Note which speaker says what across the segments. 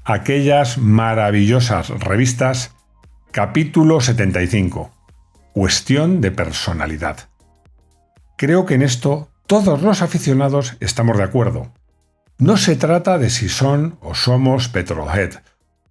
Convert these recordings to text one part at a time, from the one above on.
Speaker 1: Aquellas maravillosas revistas, capítulo 75. Cuestión de personalidad. Creo que en esto todos los aficionados estamos de acuerdo. No se trata de si son o somos petrolhead,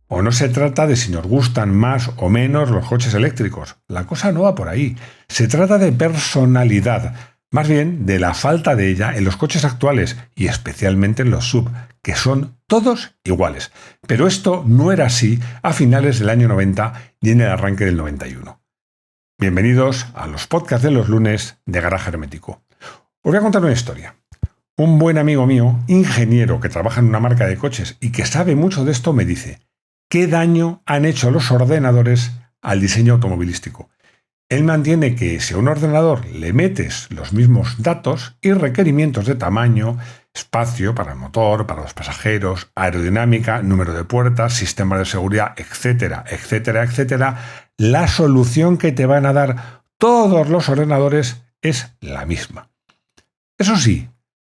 Speaker 1: o no se trata de si nos gustan más o menos los coches eléctricos. La cosa no va por ahí. Se trata de personalidad, más bien de la falta de ella en los coches actuales y especialmente en los SUV, que son todos iguales. Pero esto no era así a finales del año 90 y en el arranque del 91. Bienvenidos a los podcasts de los lunes de Garaje Hermético. Os voy a contar una historia. Un buen amigo mío, ingeniero que trabaja en una marca de coches y que sabe mucho de esto, me dice: ¿qué daño han hecho los ordenadores al diseño automovilístico? Él mantiene que si a un ordenador le metes los mismos datos y requerimientos de tamaño, espacio para el motor, para los pasajeros, aerodinámica, número de puertas, sistema de seguridad, etcétera, etcétera, etcétera, la solución que te van a dar todos los ordenadores es la misma. Eso sí,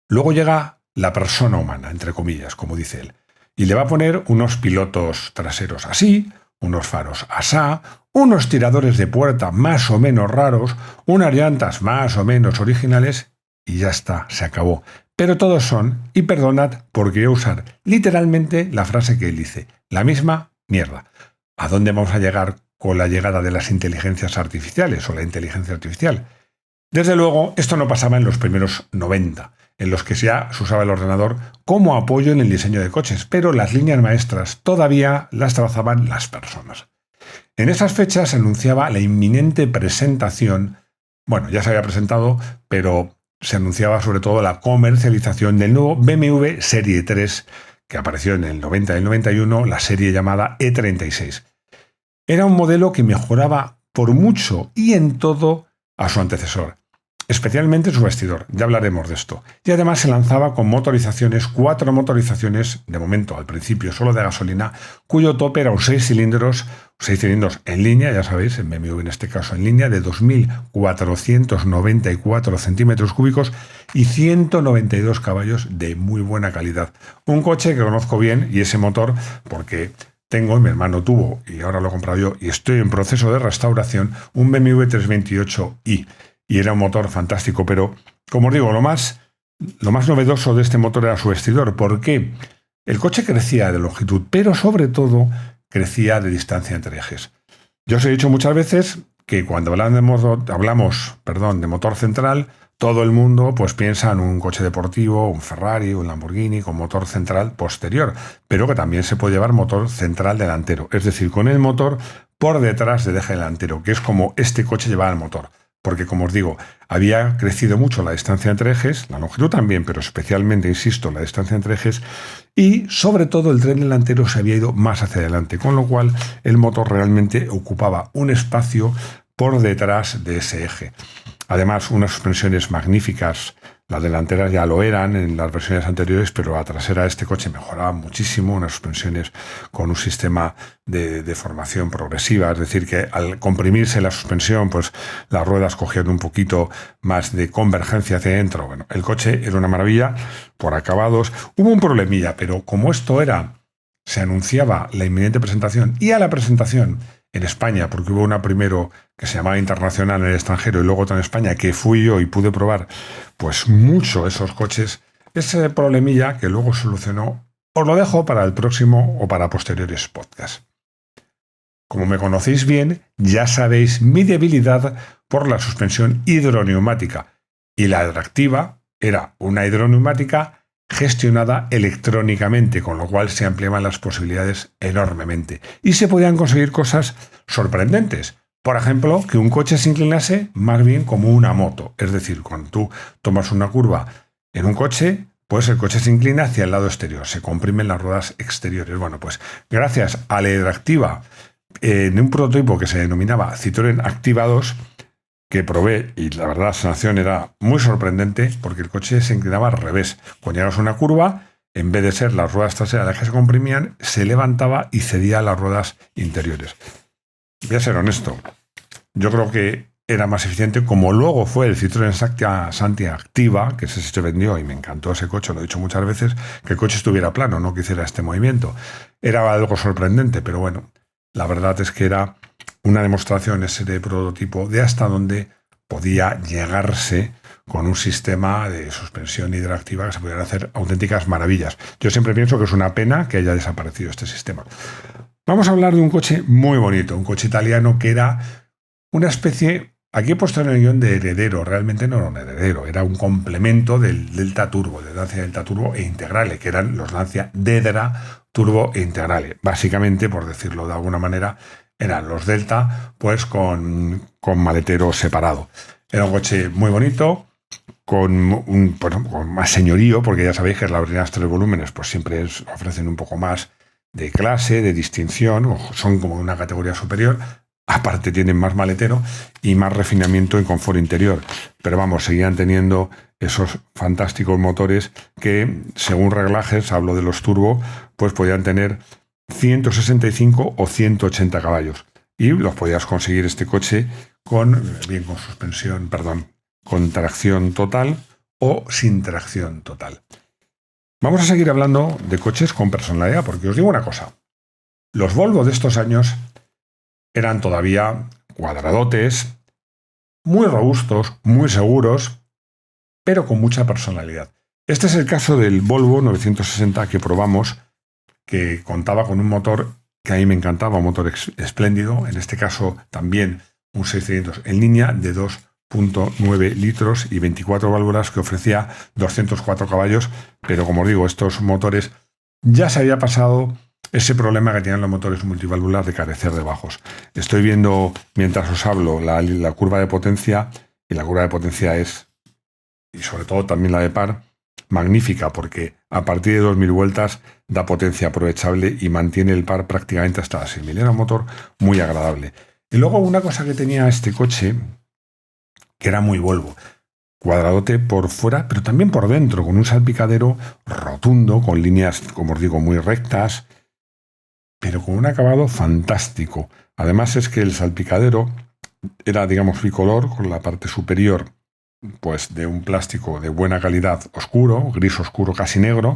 Speaker 1: luego llega la persona humana, entre comillas, como dice él, y le va a poner unos pilotos traseros así, unos faros asá, unos tiradores de puerta más o menos raros, unas llantas más o menos originales y ya está, se acabó. Pero todos son, y perdonad porque voy a usar literalmente la frase que él dice, la misma mierda. ¿A dónde vamos a llegar con la llegada de las inteligencias artificiales o la inteligencia artificial? Desde luego, esto no pasaba en los primeros 90, en los que ya se usaba el ordenador como apoyo en el diseño de coches, pero las líneas maestras todavía las trazaban las personas. En esas fechas se anunciaba la inminente presentación, bueno, ya se había presentado, pero se anunciaba sobre todo la comercialización del nuevo BMW Serie 3, que apareció en el 90 y el 91, la serie llamada E36. Era un modelo que mejoraba por mucho y en todo a su antecesor, especialmente su vestidor, ya hablaremos de esto. Y además se lanzaba con motorizaciones, 4 motorizaciones, de momento al principio solo de gasolina, cuyo tope era un 6 cilindros en línea, ya sabéis, en BMW en este caso en línea, de 2.494 centímetros cúbicos y 192 caballos de muy buena calidad. Un coche que conozco bien y ese motor porque mi hermano tuvo, y ahora lo he comprado yo, y estoy en proceso de restauración, un BMW 328i. Y era un motor fantástico, pero, como os digo, lo más novedoso de este motor era su vestidor. ¿Por qué? El coche crecía de longitud, pero sobre todo crecía de distancia entre ejes. Yo os he dicho muchas veces que cuando hablamos de motor central, todo el mundo pues piensa en un coche deportivo, un Ferrari, un Lamborghini con motor central posterior, pero que también se puede llevar motor central delantero, es decir, con el motor por detrás del eje delantero, que es como este coche llevaba el motor. Porque, como os digo, había crecido mucho la distancia entre ejes, la longitud también, pero especialmente, insisto, la distancia entre ejes, y sobre todo el tren delantero se había ido más hacia adelante, con lo cual el motor realmente ocupaba un espacio por detrás de ese eje. Además, unas suspensiones magníficas. Las delanteras ya lo eran en las versiones anteriores, pero la trasera de este coche mejoraba muchísimo, unas suspensiones con un sistema de deformación progresiva, es decir, que al comprimirse la suspensión, pues las ruedas cogían un poquito más de convergencia hacia adentro. Bueno, el coche era una maravilla por acabados. Hubo un problemilla, pero como se anunciaba la inminente presentación y a la presentación en España, porque hubo una primero que se llamaba Internacional en el extranjero y luego otra en España, que fui yo y pude probar pues mucho esos coches, ese problemilla que luego solucionó, os lo dejo para el próximo o para posteriores podcasts. Como me conocéis bien, ya sabéis mi debilidad por la suspensión hidroneumática, y la atractiva era una hidroneumática gestionada electrónicamente, con lo cual se ampliaban las posibilidades enormemente. Y se podían conseguir cosas sorprendentes. Por ejemplo, que un coche se inclinase más bien como una moto. Es decir, cuando tú tomas una curva en un coche, pues el coche se inclina hacia el lado exterior, se comprimen las ruedas exteriores. Bueno, pues gracias a la Hidroactiva, en un prototipo que se denominaba Citroën Activa 2, que probé, y la verdad la sensación era muy sorprendente porque el coche se inclinaba al revés. Cuando llegas a una curva, en vez de ser las ruedas traseras las que se comprimían, se levantaba y cedía las ruedas interiores. Voy a ser honesto, yo creo que era más eficiente, como luego fue el Citroën Santi Activa, que ese se vendió y me encantó ese coche, lo he dicho muchas veces, que el coche estuviera plano, no que hiciera este movimiento. Era algo sorprendente, pero bueno, la verdad es que era una demostración ese de prototipo de hasta dónde podía llegarse con un sistema de suspensión hidroactiva que se pudieran hacer auténticas maravillas. Yo siempre pienso que es una pena que haya desaparecido este sistema. Vamos a hablar de un coche muy bonito, un coche italiano que era una especie, aquí he puesto en el guión de heredero, realmente no era un heredero, era un complemento del Delta Turbo, del Lancia Delta Turbo e Integrale, que eran los Lancia Dedra Turbo e Integrale. Básicamente, por decirlo de alguna manera, eran los Delta, pues con maletero separado. Era un coche muy bonito, con más señorío, porque ya sabéis que las berlinas 3 volúmenes pues siempre ofrecen un poco más de clase, de distinción, son como una categoría superior. Aparte tienen más maletero y más refinamiento en confort interior. Pero vamos, seguían teniendo esos fantásticos motores que, según reglajes, hablo de los turbo, pues podían tener 165 o 180 caballos. Y los podías conseguir este coche con suspensión, con tracción total o sin tracción total. Vamos a seguir hablando de coches con personalidad, porque os digo una cosa. Los Volvo de estos años eran todavía cuadradotes, muy robustos, muy seguros, pero con mucha personalidad. Este es el caso del Volvo 960 que probamos, que contaba con un motor que a mí me encantaba, un motor espléndido, en este caso también un 6 cilindros en línea de 2,9 litros y 24 válvulas que ofrecía 204 caballos, pero como os digo, estos motores ya se había pasado ese problema que tienen los motores multivalvular de carecer de bajos. Estoy viendo, mientras os hablo, la curva de potencia, y la curva de potencia es, y sobre todo también la de par, magnífica, porque a partir de 2000 vueltas da potencia aprovechable y mantiene el par prácticamente hasta las 6000. Era un motor muy agradable. Y luego una cosa que tenía este coche, que era muy Volvo, cuadradote por fuera, pero también por dentro, con un salpicadero rotundo, con líneas, como os digo, muy rectas, pero con un acabado fantástico. Además es que el salpicadero era, digamos, bicolor, con la parte superior pues de un plástico de buena calidad oscuro, gris oscuro casi negro,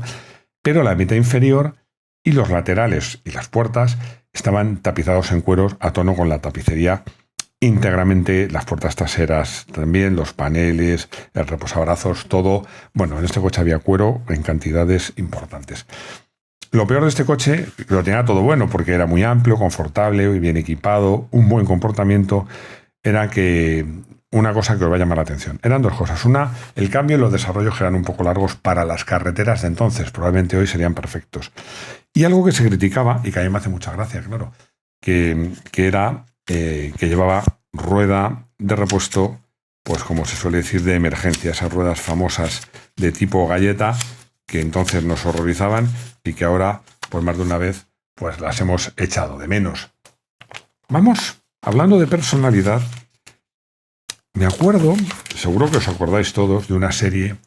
Speaker 1: pero la mitad inferior y los laterales y las puertas estaban tapizados en cuero a tono con la tapicería íntegramente, las puertas traseras también, los paneles, el reposabrazos, todo. Bueno, en este coche había cuero en cantidades importantes. Lo peor de este coche, lo tenía todo bueno porque era muy amplio, confortable, bien equipado, un buen comportamiento, era que una cosa que os va a llamar la atención. Eran dos cosas. Una, el cambio y los desarrollos que eran un poco largos para las carreteras de entonces. Probablemente hoy serían perfectos. Y algo que se criticaba, y que a mí me hace mucha gracia, claro, que era que llevaba rueda de repuesto, pues como se suele decir, de emergencia. Esas ruedas famosas de tipo galleta que entonces nos horrorizaban y que ahora, pues más de una vez, pues las hemos echado de menos. Vamos, hablando de personalidad, me acuerdo, seguro que os acordáis todos, de una serie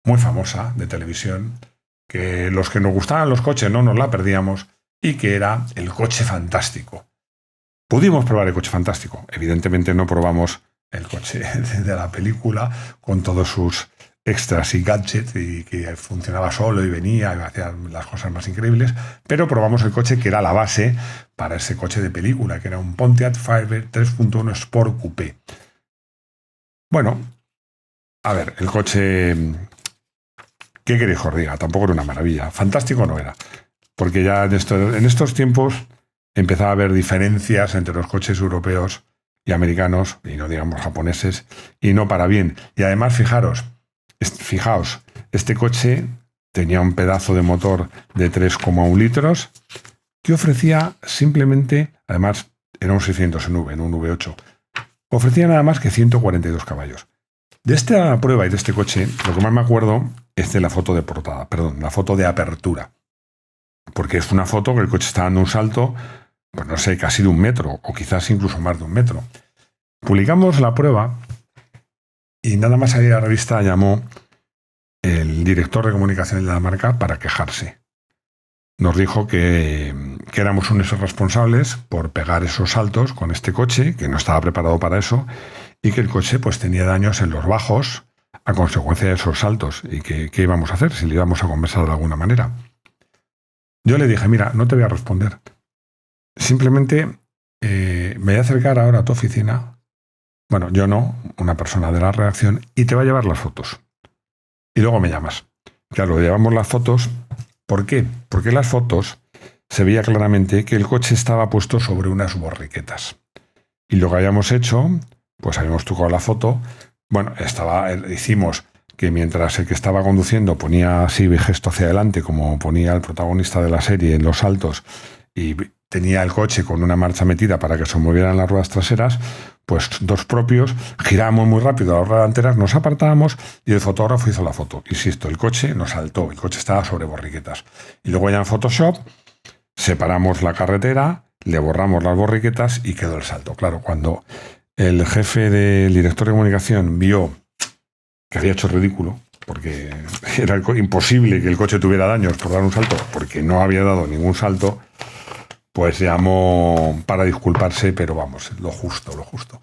Speaker 1: muy famosa de televisión, que los que nos gustaban los coches no nos la perdíamos, y que era El Coche Fantástico. Pudimos probar El Coche Fantástico. Evidentemente no probamos el coche de la película con todos sus extras y gadgets y que funcionaba solo y venía y hacía las cosas más increíbles, pero probamos el coche que era la base para ese coche de película, que era un Pontiac Firebird 3.1 Sport Coupé. Bueno, a ver, el coche, ¿qué queréis que os diga? Tampoco era una maravilla. Fantástico no era, porque ya en estos tiempos empezaba a haber diferencias entre los coches europeos y americanos, y no digamos japoneses, y no para bien. Y además, fijaos, este coche tenía un pedazo de motor de 3,1 litros que ofrecía simplemente, además era un 600 en V, en un V8, ofrecía nada más que 142 caballos. De esta prueba y de este coche, lo que más me acuerdo es de la foto de portada, la foto de apertura, porque es una foto que el coche está dando un salto, pues no sé, casi de 1 metro, o quizás incluso más de 1 metro. Publicamos la prueba y nada más salir a la revista llamó el director de comunicación de la marca para quejarse. Nos dijo que éramos unos irresponsables por pegar esos saltos con este coche, que no estaba preparado para eso, y que el coche pues tenía daños en los bajos a consecuencia de esos saltos y que qué íbamos a hacer, si le íbamos a conversar de alguna manera. Yo le dije, mira, no te voy a responder. Simplemente me voy a acercar ahora a tu oficina. Bueno, yo no, una persona de la redacción, y te va a llevar las fotos. Y luego me llamas. Claro, llevamos las fotos. ¿Por qué? Porque las fotos se veía claramente que el coche estaba puesto sobre unas borriquetas. Y lo que habíamos hecho, pues habíamos trucado la foto. Bueno, hicimos que mientras el que estaba conduciendo ponía así gesto hacia adelante, como ponía el protagonista de la serie en los saltos, y tenía el coche con una marcha metida para que se movieran las ruedas traseras, pues dos propios, girábamos muy rápido las ruedas delanteras, nos apartábamos y el fotógrafo hizo la foto. Insisto, el coche nos saltó, el coche estaba sobre borriquetas. Y luego ya en Photoshop separamos la carretera, le borramos las borriquetas y quedó el salto. Claro, cuando el jefe del director de comunicación vio que había hecho ridículo, porque era imposible que el coche tuviera daños por dar un salto, porque no había dado ningún salto, pues llamó para disculparse, pero vamos, lo justo, lo justo.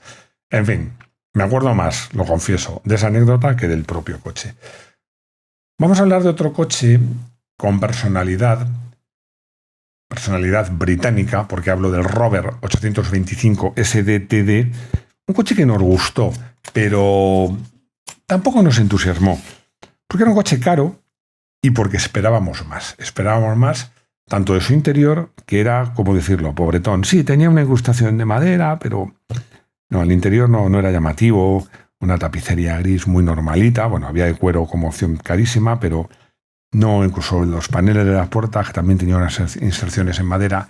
Speaker 1: En fin, me acuerdo más, lo confieso, de esa anécdota que del propio coche. Vamos a hablar de otro coche con personalidad británica, porque hablo del Rover 825 SDTD, un coche que nos gustó, pero tampoco nos entusiasmó, porque era un coche caro y porque esperábamos más tanto de su interior, que era, como decirlo, pobretón. Sí, tenía una incrustación de madera, pero no, el interior no era llamativo, una tapicería gris muy normalita, bueno, había de cuero como opción carísima, pero no, incluso los paneles de las puertas, que también tenían unas inserciones en madera.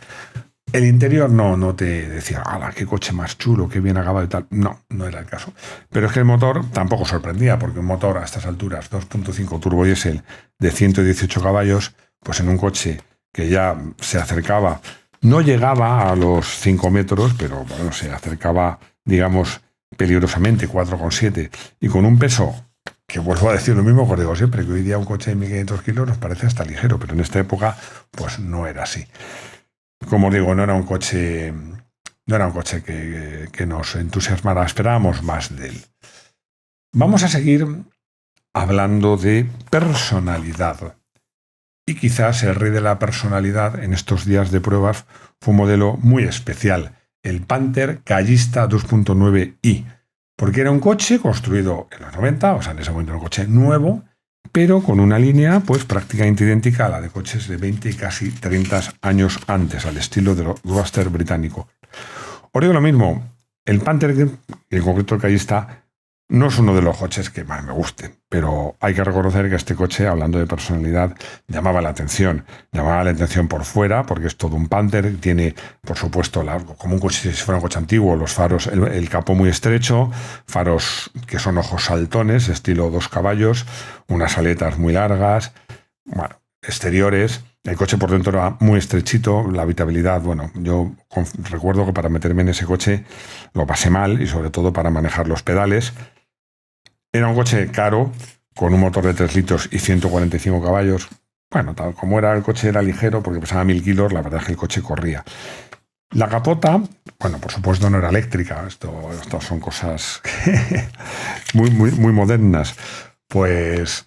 Speaker 1: El interior no te decía, ¡hala, qué coche más chulo, qué bien acabado y tal! No era el caso. Pero es que el motor tampoco sorprendía, porque un motor a estas alturas, 2.5 turbo diésel de 118 caballos, pues en un coche que ya se acercaba, no llegaba a los 5 metros, pero bueno, se acercaba, digamos, peligrosamente, 4,7, y con un peso, que vuelvo a decir lo mismo que os digo siempre, que hoy día un coche de 1.500 kilos nos parece hasta ligero, pero en esta época pues no era así. Como os digo, no era un coche que nos entusiasmara, esperábamos más de él. Vamos a seguir hablando de personalidad. Y quizás el rey de la personalidad en estos días de pruebas fue un modelo muy especial, el Panther Kallista 2.9i, porque era un coche construido en los 90, o sea, en ese momento era un coche nuevo, pero con una línea pues prácticamente idéntica a la de coches de 20 y casi 30 años antes, al estilo del Roadster británico. Os digo lo mismo, el Panther, y en concreto el Kallista, no es uno de los coches que más me gusten, pero hay que reconocer que este coche, hablando de personalidad, llamaba la atención por fuera, porque es todo un Panther, tiene, por supuesto, como un coche, si fuera un coche antiguo, los faros, el capó muy estrecho, faros que son ojos saltones, estilo 2 caballos, unas aletas muy largas, bueno, exteriores. El coche por dentro era muy estrechito, la habitabilidad, bueno, yo recuerdo que para meterme en ese coche lo pasé mal, y sobre todo para manejar los pedales. Era un coche caro, con un motor de 3 litros y 145 caballos. Bueno, tal como era el coche, era ligero porque pesaba 1.000 kilos, la verdad es que el coche corría. La capota, bueno, por supuesto no era eléctrica, esto son cosas muy modernas. Pues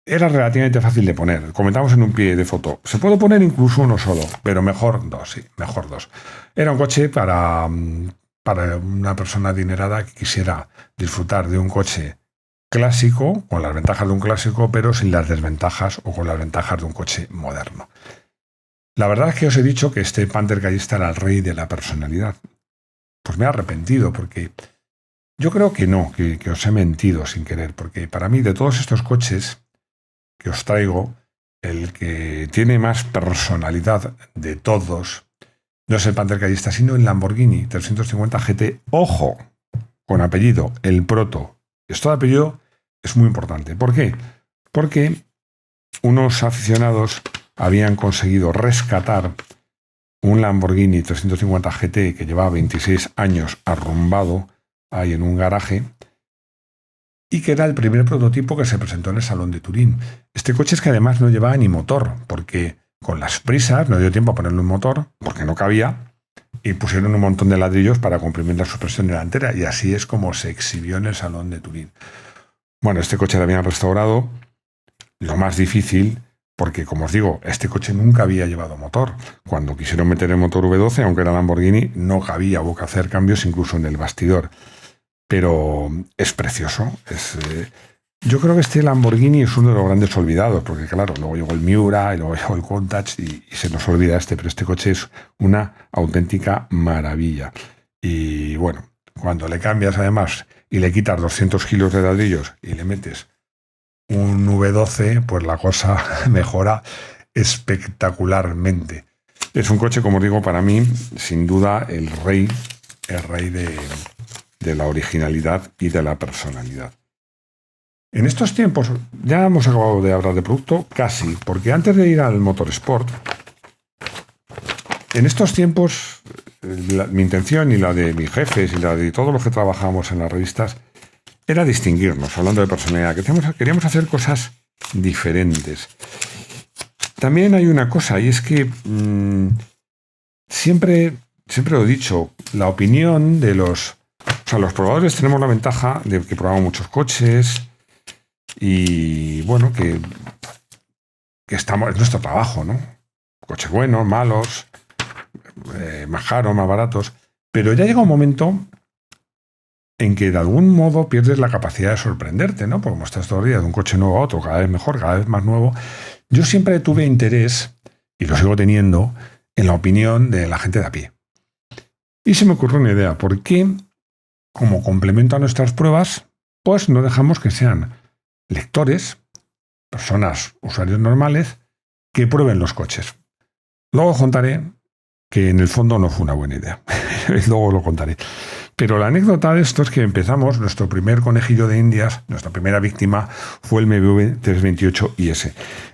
Speaker 1: era relativamente fácil de poner. Comentamos en un pie de foto. Se puede poner incluso uno solo, pero mejor dos, sí, mejor dos. Era un coche para una persona adinerada que quisiera disfrutar de un coche clásico, con las ventajas de un clásico, pero sin las desventajas o con las ventajas de un coche moderno. La verdad es que os he dicho que este Panther Kallista era el rey de la personalidad. Pues me he arrepentido, porque yo creo que no, que os he mentido sin querer, porque para mí, de todos estos coches que os traigo, el que tiene más personalidad de todos no es el Panther Kallista, sino el Lamborghini 350 GT, ojo, con apellido, el Proto. Esto de apellido es muy importante. ¿Por qué? Porque unos aficionados habían conseguido rescatar un Lamborghini 350 GT que llevaba 26 años arrumbado ahí en un garaje, y que era el primer prototipo que se presentó en el Salón de Turín. Este coche es que además no llevaba ni motor, porque con las prisas no dio tiempo a ponerle un motor, porque no cabía, y pusieron un montón de ladrillos para comprimir la suspensión delantera, y así es como se exhibió en el Salón de Turín. Bueno, este coche lo habían restaurado, lo más difícil, porque como os digo, este coche nunca había llevado motor. Cuando quisieron meter el motor V12, aunque era Lamborghini, no cabía, hubo que hacer cambios incluso en el bastidor. Pero es precioso. Yo creo que este Lamborghini es uno de los grandes olvidados, porque claro, luego llegó el Miura y luego llegó el Countach y se nos olvida pero este coche es una auténtica maravilla. Y bueno, cuando le cambias además y le quitas 200 kilos de ladrillos y le metes un V12, pues la cosa mejora espectacularmente. Es un coche, como digo, para mí, sin duda, el rey de la originalidad y de la personalidad. En estos tiempos, ya hemos acabado de hablar de producto, casi, porque antes de ir al Motorsport, en estos tiempos, mi intención y la de mis jefes y la de todos los que trabajamos en las revistas era distinguirnos, hablando de personalidad, que queríamos hacer cosas diferentes. También hay una cosa, y es que siempre lo he dicho, la opinión de los probadores tenemos la ventaja de que probamos muchos coches y, bueno, que estamos, es nuestro trabajo, ¿no? Coches buenos, malos, más caros, más baratos, pero ya llega un momento en que de algún modo pierdes la capacidad de sorprenderte, ¿no? Porque como estás todo el día de un coche nuevo a otro, cada vez mejor, cada vez más nuevo. Yo siempre tuve interés, y lo sigo teniendo, en la opinión de la gente de a pie. Y se me ocurrió una idea, ¿por qué, como complemento a nuestras pruebas, pues no dejamos que sean lectores, personas, usuarios normales, que prueben los coches? Luego contaré que en el fondo no fue una buena idea. Luego lo contaré. Pero la anécdota de esto es que empezamos, nuestro primer conejillo de indias, nuestra primera víctima, fue el BMW 328IS.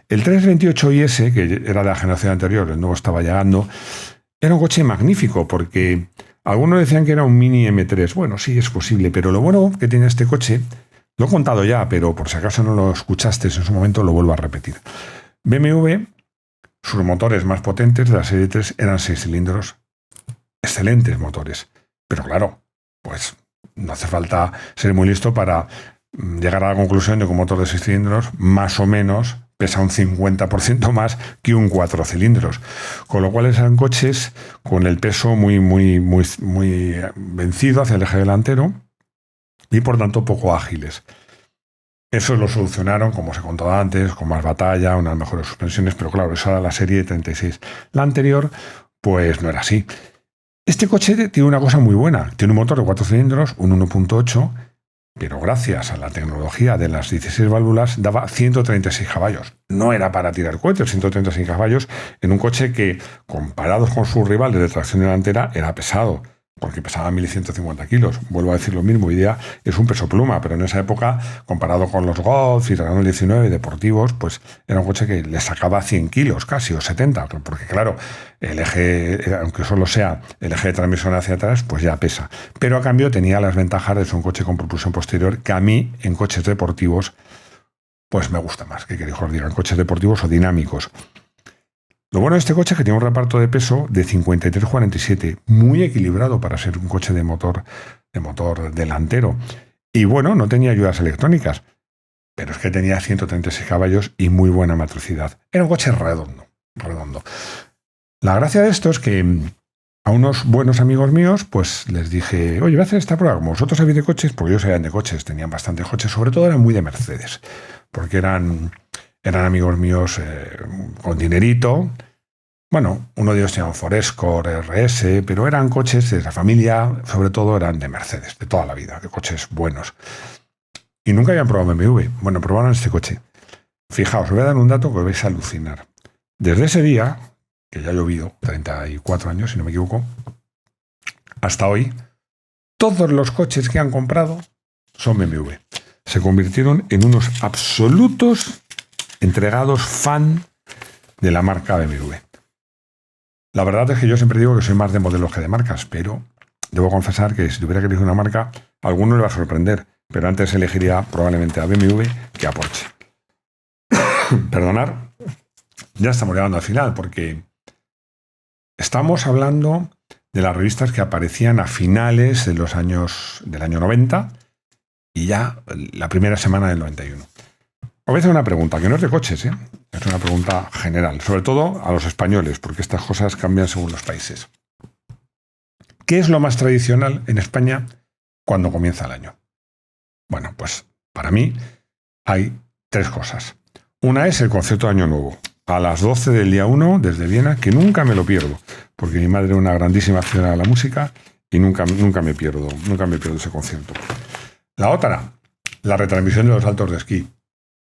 Speaker 1: El 328IS, que era de la generación anterior, el nuevo estaba llegando, era un coche magnífico porque algunos decían que era un Mini M3. Bueno, sí, es posible, pero lo bueno que tiene este coche, lo he contado ya, pero por si acaso no lo escuchaste en su momento, lo vuelvo a repetir. BMW, sus motores más potentes de la serie 3 eran 6 cilindros, excelentes motores. Pero claro, pues no hace falta ser muy listo para llegar a la conclusión de que un motor de 6 cilindros más o menos pesa un 50% más que un 4 cilindros. Con lo cual eran coches con el peso muy vencido hacia el eje delantero y por tanto poco ágiles. Eso lo solucionaron, como se contó antes, con más batalla, unas mejores suspensiones, pero claro, esa era la serie 36. La anterior, pues no era así. Este coche tiene una cosa muy buena. Tiene un motor de 4 cilindros, un 1.8, pero gracias a la tecnología de las 16 válvulas daba 136 caballos. No era para tirar cohetes, 136 caballos en un coche que, comparados con sus rivales de tracción delantera, era pesado, porque pesaba 1.150 kilos. Vuelvo a decir lo mismo, hoy día es un peso pluma, pero en esa época, comparado con los Golf y Renault 19 deportivos, pues era un coche que le sacaba 100 kilos casi, o 70, porque claro, el eje, aunque solo sea el eje de transmisión hacia atrás, pues ya pesa. Pero a cambio tenía las ventajas de ser un coche con propulsión posterior, que a mí, en coches deportivos, pues me gusta más, que queréis que os diga, en coches deportivos o dinámicos. Lo bueno de este coche es que tiene un reparto de peso de 53-47, muy equilibrado para ser un coche de motor delantero. Y bueno, no tenía ayudas electrónicas, pero es que tenía 136 caballos y muy buena motricidad. Era un coche redondo. La gracia de esto es que a unos buenos amigos míos, pues les dije, oye, voy a hacer esta prueba. Como vosotros sabéis de coches, porque ellos sabían de coches, tenían bastantes coches, sobre todo eran muy de Mercedes, porque eran amigos míos con dinerito. Bueno, uno de ellos tenía un Ford Escort RS, pero eran coches de la familia, sobre todo eran de Mercedes, de toda la vida, de coches buenos. Y nunca habían probado BMW. Bueno, probaron este coche. Fijaos, os voy a dar un dato que os vais a alucinar. Desde ese día, que ya ha llovido, 34 años, si no me equivoco, hasta hoy, todos los coches que han comprado son BMW. Se convirtieron en unos absolutos entregados fan de la marca BMW. La verdad es que yo siempre digo que soy más de modelos que de marcas, pero debo confesar que si tuviera que elegir una marca, a alguno le va a sorprender, pero antes elegiría probablemente a BMW que a Porsche. Perdonar, ya estamos llegando al final, porque estamos hablando de las revistas que aparecían a finales del año 90 y ya la primera semana del 91. Os voy a hacer una pregunta, que no es de coches, es una pregunta general, sobre todo a los españoles, porque estas cosas cambian según los países. ¿Qué es lo más tradicional en España cuando comienza el año? Bueno, pues para mí hay 3 cosas. Una es el concierto de Año Nuevo, a las 12 del día 1 desde Viena, que nunca me lo pierdo, porque mi madre es una grandísima aficionada a la música y nunca me pierdo ese concierto. La otra, la retransmisión de los saltos de esquí,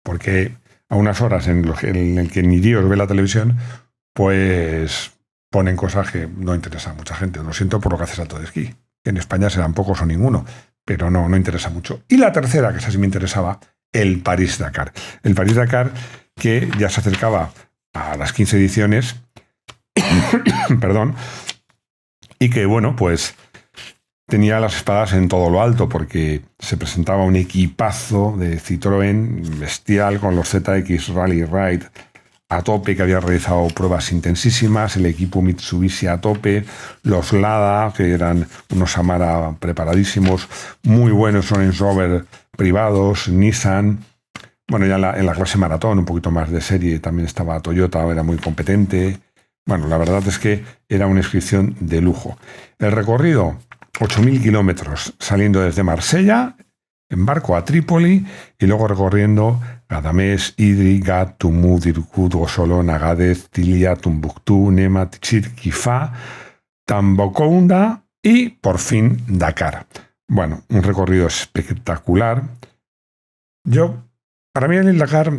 Speaker 1: porque a unas horas en las que ni Dios ve la televisión, pues ponen cosas que no interesan a mucha gente. Lo siento por lo que hace salto de esquí. En España serán pocos o ninguno, pero no interesa mucho. Y la tercera, que esa sí me interesaba, el París-Dakar. El París-Dakar, que ya se acercaba a las 15 ediciones, perdón, y que, bueno, pues tenía las espadas en todo lo alto, porque se presentaba un equipazo de Citroën bestial con los ZX Rally Ride a tope, que había realizado pruebas intensísimas, el equipo Mitsubishi a tope, los Lada, que eran unos Samara preparadísimos, muy buenos Range Rover privados, Nissan. Bueno, ya en la clase maratón, un poquito más de serie, también estaba Toyota, era muy competente. Bueno, la verdad es que era una inscripción de lujo. El recorrido, 8.000 kilómetros, saliendo desde Marsella, en barco a Trípoli, y luego recorriendo Gadamés, Idri, Gat, Tumú, Dirkut, Gosolón, Agadez, Tilia, Tumbuctú, Nema, Tichir, Kifá, Tambacounda y, por fin, Dakar. Bueno, un recorrido espectacular. Para mí el Dakar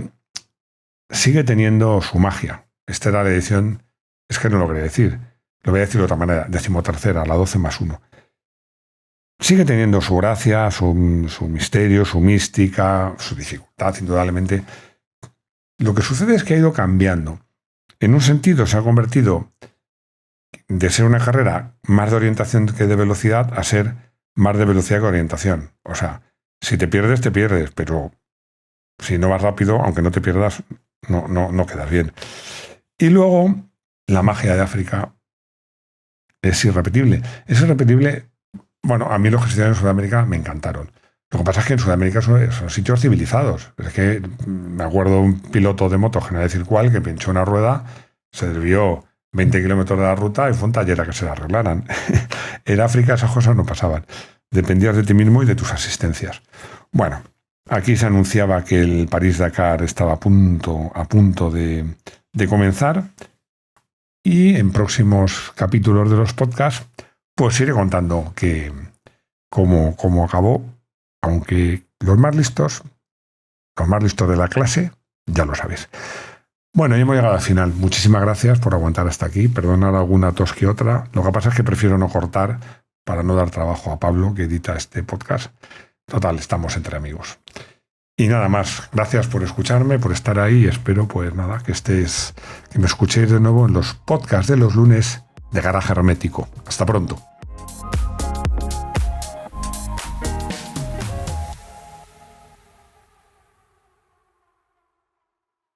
Speaker 1: sigue teniendo su magia. Esta era la edición, es que no lo quería decir, lo voy a decir de otra manera, 13ª, la 12+1. Sigue teniendo su gracia, su misterio, su mística, su dificultad, indudablemente. Lo que sucede es que ha ido cambiando. En un sentido, se ha convertido de ser una carrera más de orientación que de velocidad a ser más de velocidad que orientación. O sea, si te pierdes, pero si no vas rápido, aunque no te pierdas, no quedas bien. Y luego, la magia de África es irrepetible. Es irrepetible. Bueno, a mí los que se hicieron en Sudamérica me encantaron. Lo que pasa es que en Sudamérica son sitios civilizados. Es que me acuerdo de un piloto de moto, que no voy a decir cuál, que pinchó una rueda, se desvió 20 kilómetros de la ruta y fue un taller a que se la arreglaran. En África esas cosas no pasaban. Dependías de ti mismo y de tus asistencias. Bueno, aquí se anunciaba que el París-Dakar estaba a punto de comenzar, y en próximos capítulos de los podcasts pues iré contando cómo acabó, aunque los más listos de la clase, ya lo sabéis. Bueno, ya hemos llegado al final. Muchísimas gracias por aguantar hasta aquí. Perdonad alguna tos que otra. Lo que pasa es que prefiero no cortar para no dar trabajo a Pablo, que edita este podcast. Total, estamos entre amigos. Y nada más. Gracias por escucharme, por estar ahí. Espero, pues nada, que me escuchéis de nuevo en los podcasts de los lunes de Garaje Hermético. Hasta pronto.